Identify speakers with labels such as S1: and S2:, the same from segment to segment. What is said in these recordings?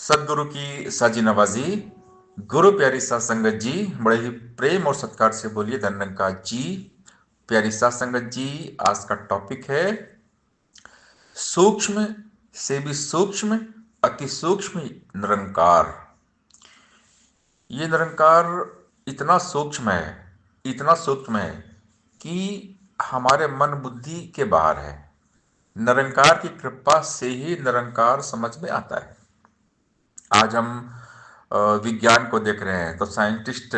S1: सदगुरु की साजी नवाजी, गुरु प्यारी सात संगत जी, बड़े ही प्रेम और सत्कार से बोलिए धन्यंकार जी। प्यारी सात संगत जी, आज का टॉपिक है सूक्ष्म से भी सूक्ष्म, अति सूक्ष्म निरंकार। ये निरंकार इतना सूक्ष्म है, इतना सूक्ष्म है कि हमारे मन बुद्धि के बाहर है। निरंकार की कृपा से ही निरंकार समझ में आता है। आज हम विज्ञान को देख रहे हैं तो साइंटिस्ट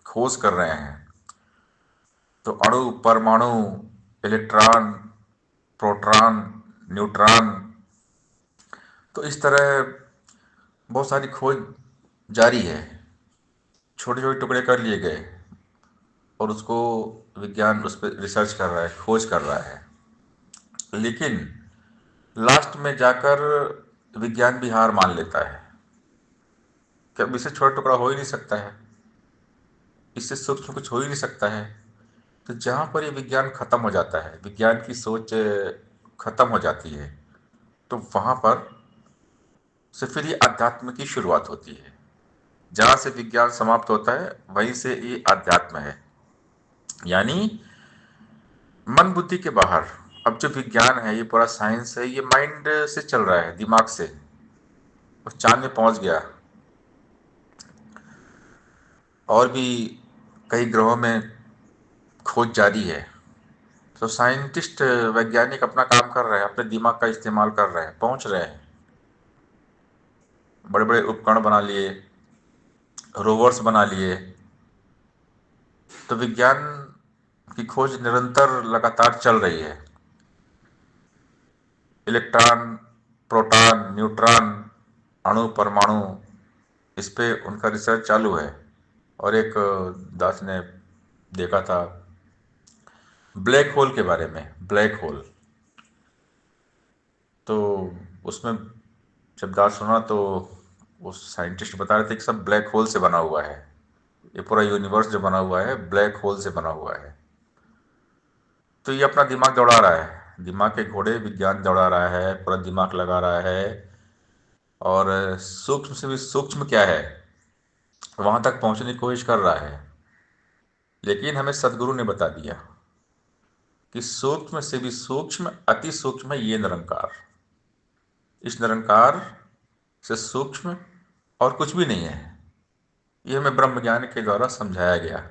S1: खोज कर रहे हैं, तो अणु, परमाणु, इलेक्ट्रॉन, प्रोटॉन, न्यूट्रॉन, तो इस तरह बहुत सारी खोज जारी है। छोटे छोटे टुकड़े कर लिए गए और उसको विज्ञान उस पर रिसर्च कर रहा है, खोज कर रहा है। लेकिन लास्ट में जाकर विज्ञान भी हार मान लेता है कि अब इससे छोटा टुकड़ा हो ही नहीं सकता है, इससे सूक्ष्म कुछ हो ही नहीं सकता है। तो जहाँ पर ये विज्ञान खत्म हो जाता है, विज्ञान की सोच खत्म हो जाती है, तो वहाँ पर से फिर ये अध्यात्म की शुरुआत होती है। जहाँ से विज्ञान समाप्त होता है वहीं से ये अध्यात्म है। यानी मन बुद्धि के बाहर अब जो विज्ञान है, ये पूरा साइंस है, ये माइंड से चल रहा है, दिमाग से। उस चांद में पहुंच गया, और भी कई ग्रहों में खोज जारी है। तो साइंटिस्ट, वैज्ञानिक अपना काम कर रहे हैं, अपने दिमाग का इस्तेमाल कर रहे हैं, पहुंच रहे हैं। बड़े बड़े उपकरण बना लिए, रोवर्स बना लिए। तो विज्ञान की खोज निरंतर लगातार चल रही है। इलेक्ट्रॉन, प्रोटॉन, न्यूट्रॉन, अणु, परमाणु, इस पे उनका रिसर्च चालू है। और एक दास ने देखा था ब्लैक होल के बारे में। ब्लैक होल, तो उसमें जब दास सुना तो उस साइंटिस्ट बता रहे थे कि सब ब्लैक होल से बना हुआ है। ये पूरा यूनिवर्स जो बना हुआ है ब्लैक होल से बना हुआ है। तो ये अपना दिमाग दौड़ा रहा है, दिमाग के घोड़े विज्ञान दौड़ा रहा है, पूरा दिमाग लगा रहा है। और सूक्ष्म से भी सूक्ष्म क्या है, वहां तक पहुंचने की कोशिश कर रहा है। लेकिन हमें सदगुरु ने बता दिया कि सूक्ष्म से भी सूक्ष्म, अति सूक्ष्म है ये निरंकार। इस निरंकार से सूक्ष्म और कुछ भी नहीं है। ये हमें ब्रह्म ज्ञान के द्वारा समझाया गया।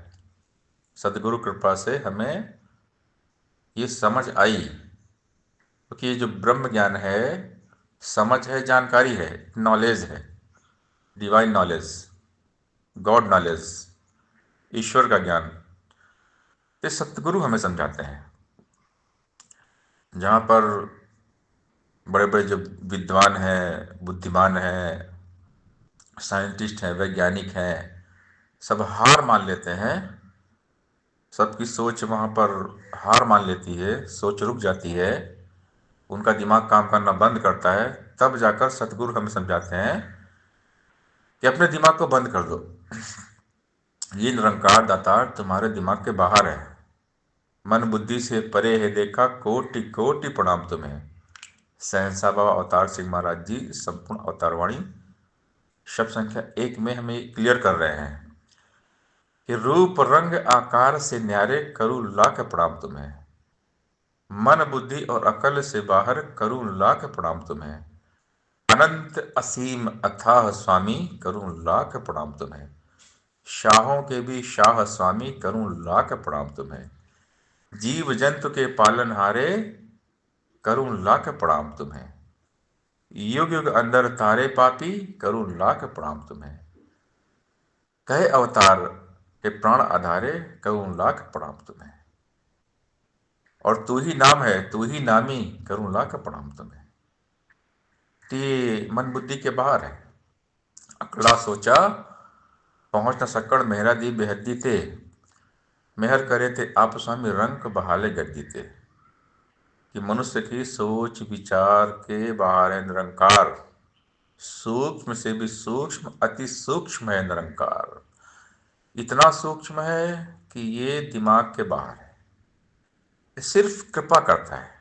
S1: सदगुरु कृपा से हमें ये समझ आई, क्योंकि ये जो ब्रह्म ज्ञान है, समझ है, जानकारी है, नॉलेज है, डिवाइन नॉलेज, गॉड नॉलेज, ईश्वर का ज्ञान। ये सतगुरु हमें समझाते हैं। जहाँ पर बड़े बड़े जो विद्वान हैं, बुद्धिमान हैं, साइंटिस्ट हैं, वैज्ञानिक हैं, सब हार मान लेते हैं। सबकी सोच वहाँ पर हार मान लेती है, सोच रुक जाती है, उनका दिमाग काम करना बंद करता है। तब जाकर सतगुरु हमें समझाते हैं कि अपने दिमाग को बंद कर दो। ये निरंकार दातार तुम्हारे दिमाग के बाहर है, मन बुद्धि से परे है देखा, कोटि कोटि प्रणाम तुम्हें। सहनसा बाबा अवतार सिंह महाराज जी संपूर्ण अवतार वाणी शब्द संख्या 1 में हमें क्लियर कर रहे हैं कि रूप रंग आकार से न्यारे करूं लाख प्रणाम तुम्हें। मन बुद्धि और अकल से बाहर करूं लाख प्रणाम तुम्हें। अनंत असीम अथाह स्वामी करूं लाख प्रणाम तुम्हें। शाहों के भी शाह स्वामी करूं लाख प्रणाम तुम्हें। जीव जंतु के पालनहारे करूं लाख प्रणाम तुम्हें। युग युग अंदर तारे पापी करूं लाख प्रणाम तुम्हें। कहे अवतार के प्राण आधारे करूं लाख प्रणाम तुम्हें। और तू ही नाम है, तू ही नामी करूं लाख प्रणाम तुम्हें। तो ये मन बुद्धि के बाहर है। अकड़ा सोचा पहुंच न सकड़ मेहरा दी बेहद्दी थे। मेहर करे थे आप स्वामी रंग बहाले गद्दी थे। कि मनुष्य की सोच विचार के बाहर है निरंकार। सूक्ष्म से भी सूक्ष्म, अति सूक्ष्म है निरंकार। इतना सूक्ष्म है कि ये दिमाग के बाहर है। ये सिर्फ कृपा करता है।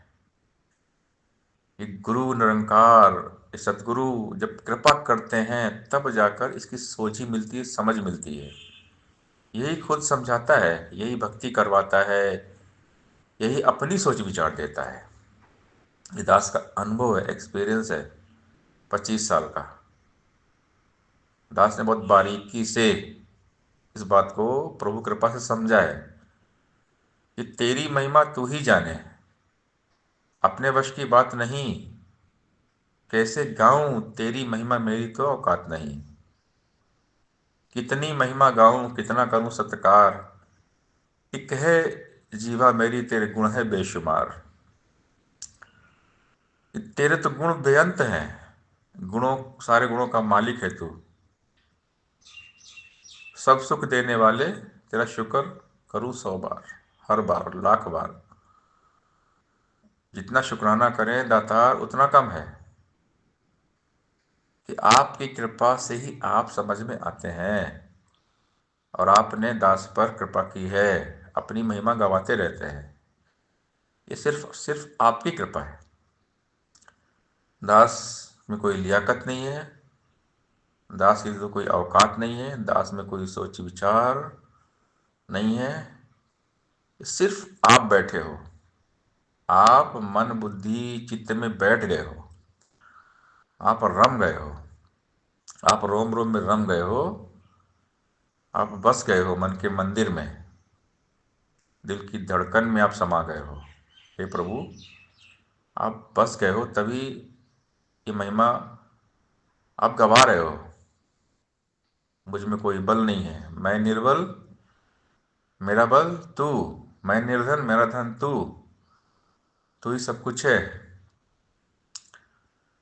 S1: ये गुरु निरंकार ये सतगुरु जब कृपा करते हैं तब जाकर इसकी सोझी मिलती है, समझ मिलती है। यही खुद समझाता है, यही भक्ति करवाता है, यही अपनी सोच विचार देता है। ये दास का अनुभव है, एक्सपीरियंस है, 25 साल का। दास ने बहुत बारीकी से इस बात को प्रभु कृपा से समझा है कि तेरी महिमा तू ही जाने, अपने वश की बात नहीं। कैसे गाऊं तेरी महिमा, मेरी तो औकात नहीं। कितनी महिमा गाऊं, कितना करूं सत्कार। एक है जीवा मेरी, तेरे गुण है बेशुमार। तेरे तो गुण बेअंत हैं, गुणों, सारे गुणों का मालिक है तू। सब सुख देने वाले, तेरा शुक्र करूं 100 बार, हर बार, लाख बार। जितना शुक्राना करें दातार उतना कम है, कि आपकी कृपा से ही आप समझ में आते हैं। और आपने दास पर कृपा की है, अपनी महिमा गवाते रहते हैं। ये सिर्फ सिर्फ आपकी कृपा है। दास में कोई लियाकत नहीं है, दास की तो कोई औकात नहीं है, दास में कोई सोच विचार नहीं है। सिर्फ आप बैठे हो, आप मन बुद्धि चित्त में बैठ गए हो, आप रम गए हो, आप रोम रोम में रम गए हो, आप बस गए हो मन के मंदिर में, दिल की धड़कन में आप समा गए हो। हे प्रभु, आप बस गए हो, तभी ये महिमा आप गवा रहे हो। मुझ में कोई बल नहीं है, मैं निर्बल, मेरा बल तू। मैं निर्धन, मेरा धन तू। तू ही सब कुछ है,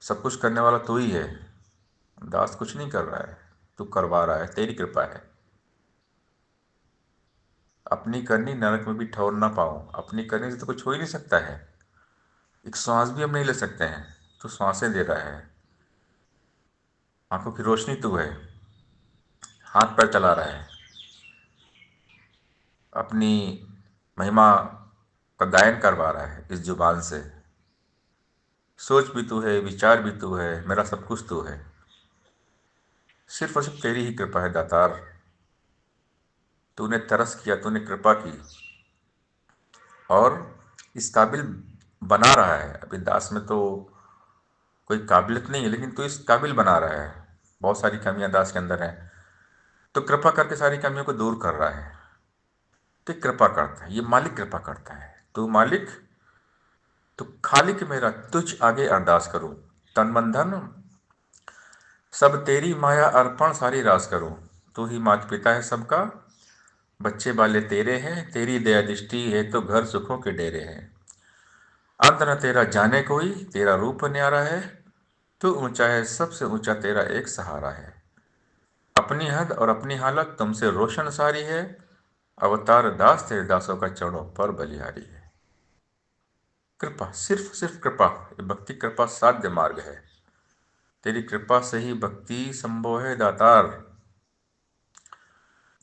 S1: सब कुछ करने वाला तू ही है। दास कुछ नहीं कर रहा है, तू करवा रहा है, तेरी कृपा है। अपनी करनी नरक में भी ठौर ना पाऊं, अपनी करनी से तो कुछ हो ही नहीं सकता है। एक श्वास भी हम नहीं ले सकते हैं, तू श्वासें दे रहा है। आंखों की रोशनी तू है, हाथ पैर चला रहा है। अपनी महिमा का गायन करवा रहा है इस जुबान से। सोच भी तू है, विचार भी तू है, मेरा सब कुछ तू है। सिर्फ और सिर्फ तेरी ही कृपा है दातार। तूने तरस किया, तूने कृपा की, और इस काबिल बना रहा है। अभी दास में तो कोई काबिलियत नहीं है, लेकिन तू इस काबिल बना रहा है। बहुत सारी कमियां दास के अंदर हैं, तो कृपा करके सारी कमियों को दूर कर रहा है। तो कृपा करता है, ये मालिक कृपा करता है। तू मालिक, तो खालिक मेरा तुझ आगे अरदास करूं। तन मन धन सब तेरी माया अर्पण सारी रास करूं। तू ही माता पिता है सबका, बच्चे बाले तेरे हैं। तेरी दया दृष्टि है तो घर सुखों के डेरे हैं। अंत न तेरा जाने कोई, तेरा रूप न्यारा है। तू ऊंचा है, सबसे ऊंचा तेरा एक सहारा है। अपनी हद और अपनी हालत तुमसे रोशन सारी है। अवतार दास तेरे दासों का चरणों पर बलिहारी है। कृपा, सिर्फ सिर्फ कृपा, ये भक्ति कृपा साध्य मार्ग है। तेरी कृपा से ही भक्ति संभव है दातार।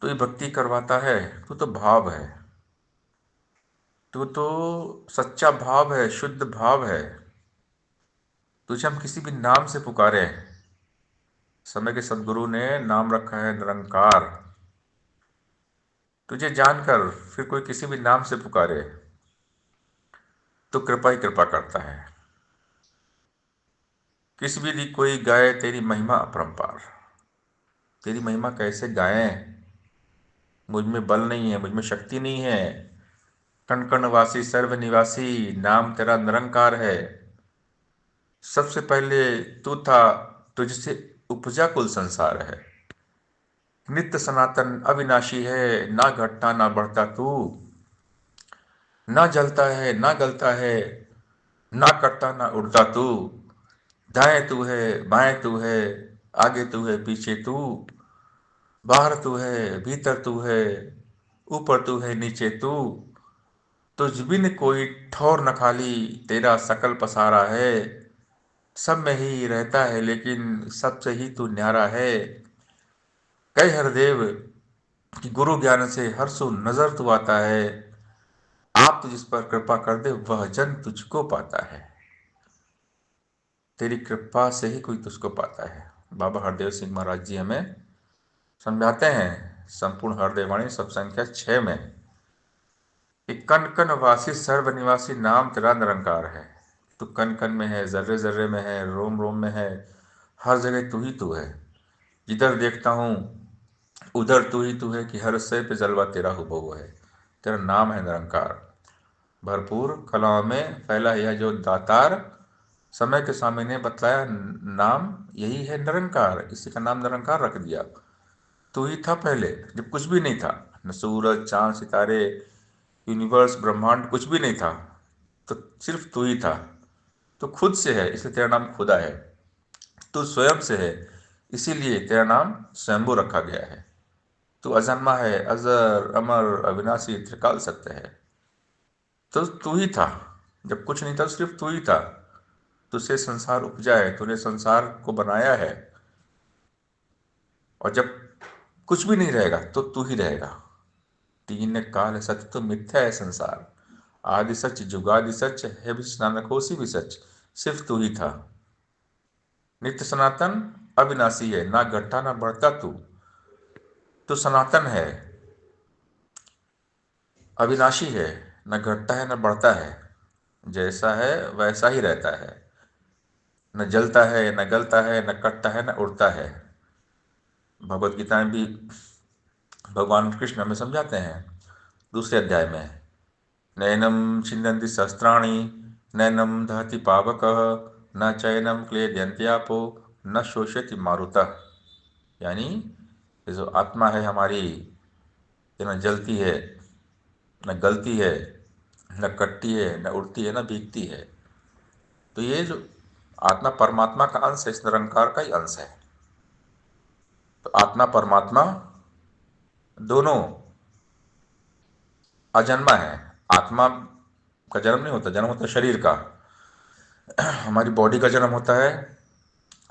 S1: तू ही भक्ति करवाता है, तू तो भाव है, तू तो सच्चा भाव है, शुद्ध भाव है। तुझे हम किसी भी नाम से पुकारे, समय के सदगुरु ने नाम रखा है निरंकार। तुझे जानकर फिर कोई किसी भी नाम से पुकारे, तो कृपा ही कृपा करता है। किस भी दी कोई गाए तेरी महिमा अपरंपार। तेरी महिमा कैसे गाएं, मुझ में बल नहीं है, मुझ में शक्ति नहीं है। कण कण वासी सर्व निवासी नाम तेरा निरंकार है। सबसे पहले तू था, तुझसे उपजा कुल संसार है। नित्य सनातन अविनाशी है, ना घटता ना बढ़ता तू। ना जलता है ना गलता है, ना कटता ना उड़ता तू। दाएं तू है, बाएं तू है, आगे तू है, पीछे तू। बाहर तू है, भीतर तू है, ऊपर तू है, नीचे तू। तुझ बिन कोई ठौर न खाली, तेरा सकल पसारा है। सब में ही रहता है, लेकिन सबसे ही तू न्यारा है। कई हरदेव कि गुरु ज्ञान से हर सु नजर तू आता है। आप तो जिस पर कृपा कर दे, वह जन तुझको पाता है। तेरी कृपा से ही कोई तुझको पाता है। बाबा हरदेव सिंह महाराज जी हमें समझाते हैं संपूर्ण हृदय वाणी सब संख्या 6 में कि कण कण वासी सर्वनिवासी नाम तेरा निरंकार है। तू कण कण में है, जर्रे जर्रे में है, रोम रोम में है, हर जगह तू ही तू है। जिधर देखता हूँ उधर तू ही तू है कि हर सै पे जलवा तेरा हुबहू है। तेरा नाम है निरंकार। भरपूर कलाओं में फैला यह जो दातार, समय के स्वामी ने बतलाया नाम यही है निरंकार, इसी का नाम निरंकार रख दिया। तू ही था पहले जब कुछ भी नहीं था, न सूरज चांद सितारे यूनिवर्स ब्रह्मांड कुछ भी नहीं था, तो सिर्फ तू ही था। तू खुद से है इसलिए तेरा नाम खुदा है। तू स्वयं से है इसीलिए तेरा नाम स्वयंभू रखा गया है। तू अजन्मा है, अजर अमर अविनाशी त्रिकाल सत्य है। तो तू ही था जब कुछ नहीं था, सिर्फ तू ही था। तुझसे संसार उपजा है, तूने संसार को बनाया है। और जब कुछ भी नहीं रहेगा तो तू ही रहेगा। तीन काल है सत्य तो मिथ्या है संसार। आदि सच जुगादि सच है भी नानक होसी भी सच। सिर्फ तू ही था। नित्य सनातन अविनाशी है, ना घटता ना बढ़ता तू। तो सनातन है, अविनाशी है, न घटता है न बढ़ता है। जैसा है वैसा ही रहता है। न जलता है न गलता है, न कटता है न उड़ता है। भगवत गीता में भी भगवान कृष्ण हमें समझाते हैं दूसरे अध्याय में, नैनम छिन्दन्ति शस्त्राणि नैनम दहति पावकः न चैनम क्लेदयन्त्यापो न शोषयति मारुतः। यानी ये जो आत्मा है हमारी, ये न जलती है न गलती है, न कटती है न उड़ती है न भीगती है। तो ये जो आत्मा परमात्मा का अंश है, इस निरंकार का ही अंश है। तो आत्मा परमात्मा दोनों अजन्मा है। आत्मा का जन्म नहीं होता, जन्म होता है शरीर का। हमारी बॉडी का जन्म होता है,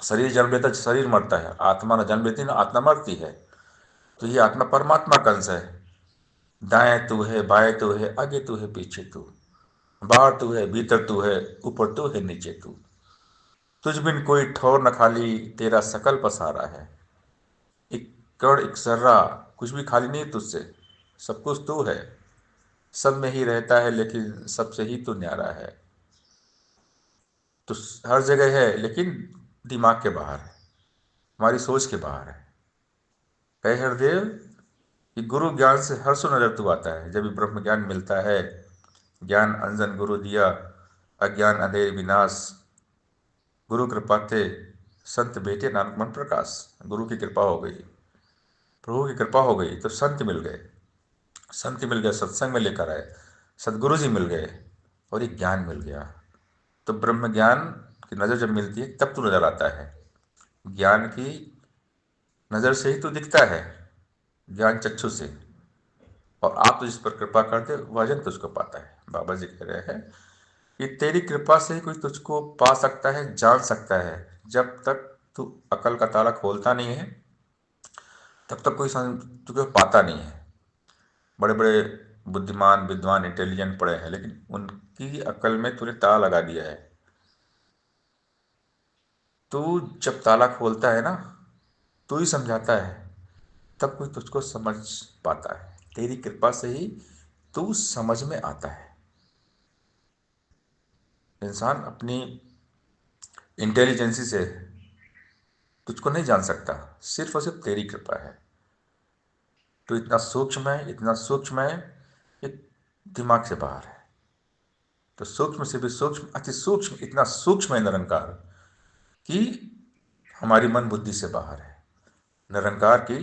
S1: शरीर जन्म लेता है, शरीर मरता है, आत्मा न जन्म लेती ना आत्मा मरती है। तो ये आत्मा परमात्मा का अंश है। दाएं तू है, बाएं तू है, आगे तू है, पीछे तू, बाहर तू है, भीतर तू है, ऊपर तू है, नीचे तू। तुझ बिन कोई ठौर न खाली, तेरा सकल पसारा है। एक कण एक सर्रा कुछ भी खाली नहीं है तुझसे, सब कुछ तू है। सब में ही रहता है लेकिन सबसे ही तू न्यारा है। तो हर जगह है लेकिन दिमाग के बाहर है, हमारी सोच के बाहर है। कहे हरदेव कि गुरु ज्ञान से हर सो नजर तू आता है। जब भी ब्रह्म ज्ञान मिलता है, ज्ञान अंजन गुरु दिया, अज्ञान अंधेर विनाश, गुरु कृपा थे संत बेटे नानक मन प्रकाश। गुरु की कृपा हो गई, प्रभु की कृपा हो गई तो संत मिल गए। संत मिल गए, सत्संग में लेकर आए, सदगुरु जी मिल गए और एक ज्ञान मिल गया। तो ब्रह्म ज्ञान की नज़र जब मिलती है तब तू नजर आता है। ज्ञान की नज़र से ही तो दिखता है, ज्ञान चक्षु से। और आप तो जिस पर कृपा करते वह जन तुझको पाता है। बाबा जी कह रहे हैं कि तेरी कृपा से ही कोई तुझको पा सकता है, जान सकता है। जब तक तू अकल का ताला खोलता नहीं है तब तक कोई तुझको पाता नहीं है। बड़े बड़े बुद्धिमान विद्वान इंटेलिजेंट पड़े हैं लेकिन उनकी अकल में तूने ताला लगा दिया है। तू जब ताला खोलता है ना, तू ही समझाता है, तब कोई तुझको समझ पाता है। तेरी कृपा से ही तू समझ में आता है। इंसान अपनी इंटेलिजेंसी से तुझको नहीं जान सकता, सिर्फ और सिर्फ तेरी कृपा है। तो इतना सूक्ष्म है, इतना सूक्ष्म है, एक दिमाग से बाहर है। तो सूक्ष्म से भी सूक्ष्म, अति सूक्ष्म, इतना सूक्ष्म है निरंकार कि हमारी मन बुद्धि से बाहर है। निरंकार की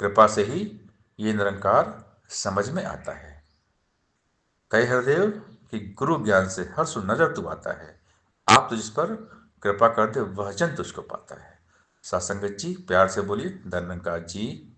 S1: कृपा से ही ये निरंकार समझ में आता है। कहे हरदेव कि गुरु ज्ञान से हर सु नजर तू आता है। आप तो जिस पर कृपा करते वह जन तुझको पाता है। सासंगत जी प्यार से बोलिए, धन्यकार जी।